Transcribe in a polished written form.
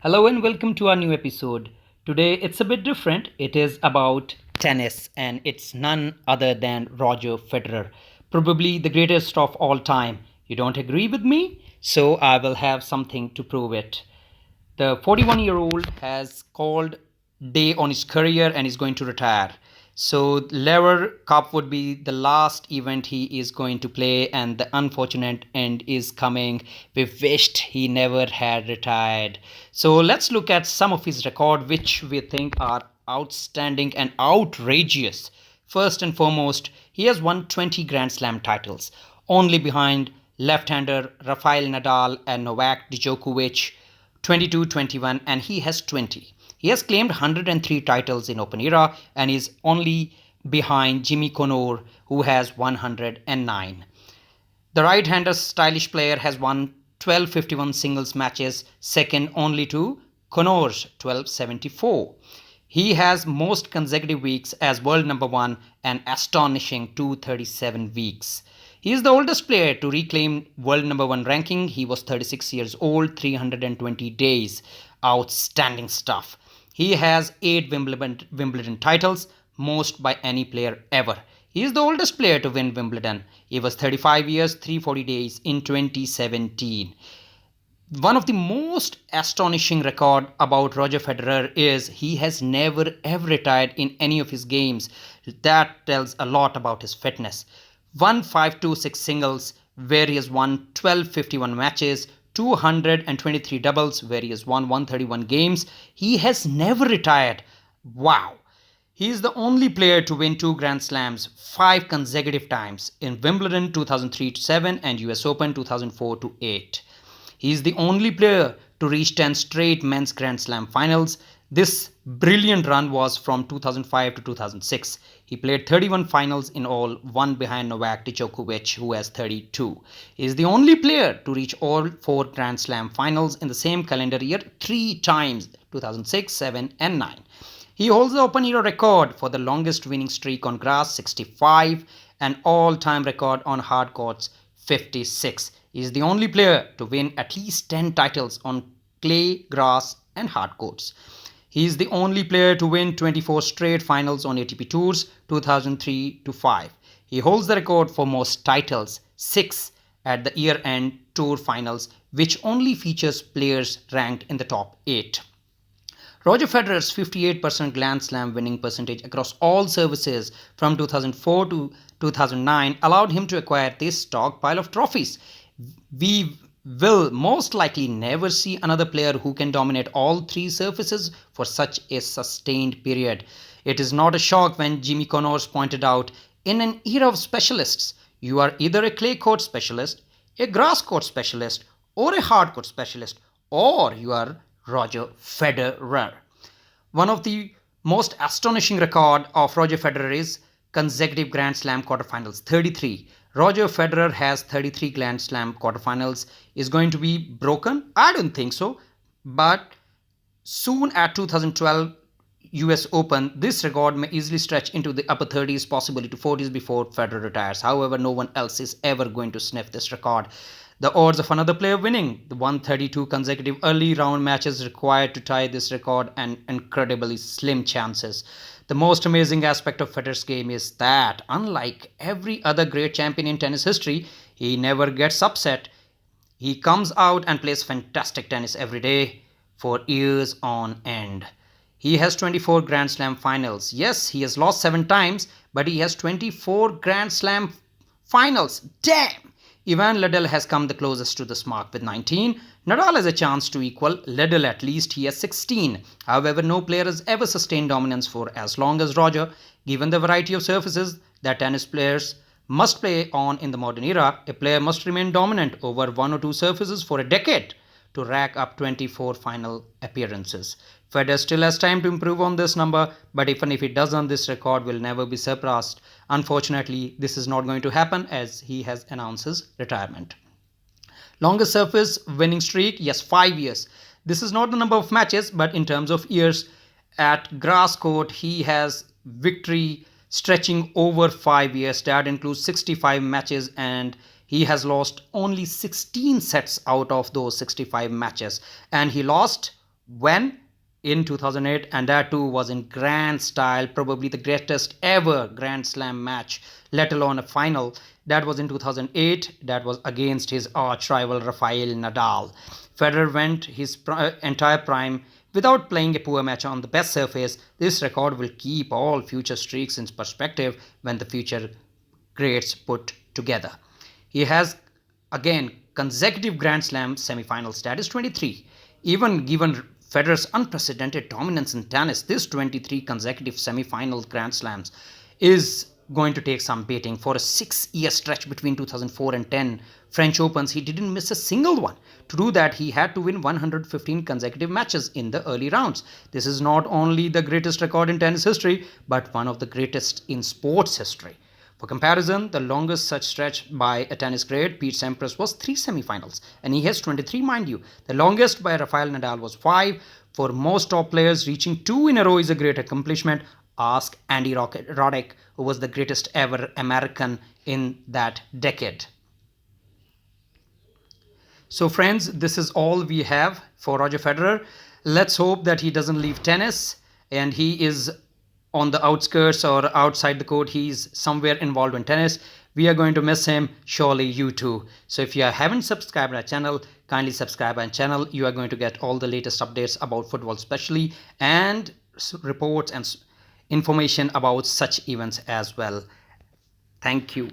Hello and welcome to our new episode. Today it's a bit different. It is about tennis and it's none other than Roger Federer, probably the greatest of all time. You don't agree with me? So I will have something to prove it. The 41-year-old has called day on his career and is going to retire. So Lever Cup would be the last event he is going to play, and the unfortunate end is coming. We wished he never had retired. So let's look at some of his record, which we think are outstanding and outrageous. First and foremost, he has won 20 Grand Slam titles, only behind left-hander Rafael Nadal and Novak Djokovic, 22, 21, and he has 20. He has claimed 103 titles in Open Era and is only behind Jimmy Connor, who has 109. The right-hander stylish player has won 1251 singles matches, second only to Connor's 1274. He has most consecutive weeks as world number one, an astonishing 237 weeks. He is the oldest player to reclaim world number one ranking. He was 36 years old, 320 days. Outstanding stuff. He has 8 Wimbledon titles, most by any player ever. He is the oldest player to win Wimbledon. He was 35 years, 340 days in 2017. One of the most astonishing record about Roger Federer is he has never ever retired in any of his games. That tells a lot about his fitness. 1526 singles where he has won 1251 matches, 223 doubles where he has won 131 games. He has never retired. Wow. He is the only player to win 2 Grand Slams 5 consecutive times in Wimbledon 2003-7 and US Open 2004-8. He is the only player to reach 10 straight men's Grand Slam finals. This brilliant run was from 2005 to 2006. He played 31 finals in all, one behind Novak Djokovic, who has 32. He is the only player to reach all 4 Grand Slam finals in the same calendar year 3 times, 2006, 7 and 9. He holds the Open Era record for the longest winning streak on grass, 65, and all-time record on hard courts, 56. He is the only player to win at least 10 titles on clay, grass, and hard courts. He is the only player to win 24 straight finals on ATP Tours 2003-5. He holds the record for most titles, 6 at the year-end Tour finals, which only features players ranked in the top 8. Roger Federer's 58% Grand Slam winning percentage across all services from 2004 to 2009 allowed him to acquire this stockpile of trophies. We will most likely never see another player who can dominate all 3 surfaces for such a sustained period. It is not a shock when Jimmy Connors pointed out, in an era of specialists, you are either a clay court specialist, a grass court specialist, or a hard court specialist, or you are Roger Federer. One of the most astonishing record of Roger Federer is consecutive Grand Slam quarterfinals, 33. Roger Federer has 33 Grand Slam quarterfinals. Is going to be broken? I don't think so. But soon at 2012 US Open, this record may easily stretch into the upper 30s, possibly to 40s before Federer retires. However, no one else is ever going to sniff this record. The odds of another player winning the 132 consecutive early round matches required to tie this record and incredibly slim chances. The most amazing aspect of Federer's game is that, unlike every other great champion in tennis history, he never gets upset. He comes out and plays fantastic tennis every day for years on end. He has 24 Grand Slam finals. Yes, he has lost 7 times, but he has 24 Grand Slam finals. Damn! Ivan Lendl has come the closest to this mark with 19. Nadal has a chance to equal Lendl, at least he has 16. However, no player has ever sustained dominance for as long as Roger. Given the variety of surfaces that tennis players must play on in the modern era, a player must remain dominant over 1 or 2 surfaces for a decade to rack up 24 final appearances. Federer still has time to improve on this number, but even if he doesn't, this record will never be surpassed. Unfortunately, this is not going to happen as he has announced his retirement. Longest surface winning streak, yes, 5 years. This is not the number of matches, but in terms of years, at grass court, he has victory stretching over 5 years. That includes 65 matches, and he has lost only 16 sets out of those 65 matches. And he lost When? In 2008, and that too was in grand style, probably the greatest ever Grand Slam match, let alone a final. That was in 2008. That was against his arch rival Rafael Nadal. Federer went his entire prime without playing a poor match on the best surface. This record will keep all future streaks in perspective when the future greats put together. He has again consecutive Grand Slam semi-final status 23. Even given Federer's unprecedented dominance in tennis, this 23 consecutive semi-final Grand Slams is going to take some beating. For a 6-year stretch between 2004 and 10 French Opens, he didn't miss a single one. To do that, he had to win 115 consecutive matches in the early rounds. This is not only the greatest record in tennis history, but one of the greatest in sports history. For comparison, the longest such stretch by a tennis great, Pete Sampras, was 3 semifinals, and he has 23, mind you. The longest by Rafael Nadal was 5. For most top players, reaching 2 in a row is a great accomplishment. Ask Andy Roddick, who was the greatest ever American in that decade. So friends, this is all we have for Roger Federer. Let's hope that he doesn't leave tennis and he is on the outskirts or outside the court. He's somewhere involved in tennis. We are going to miss him. Surely you too. So if you haven't subscribed our channel, kindly subscribe our channel. You are going to get all the latest updates about football especially, and reports and information about such events as well. Thank you.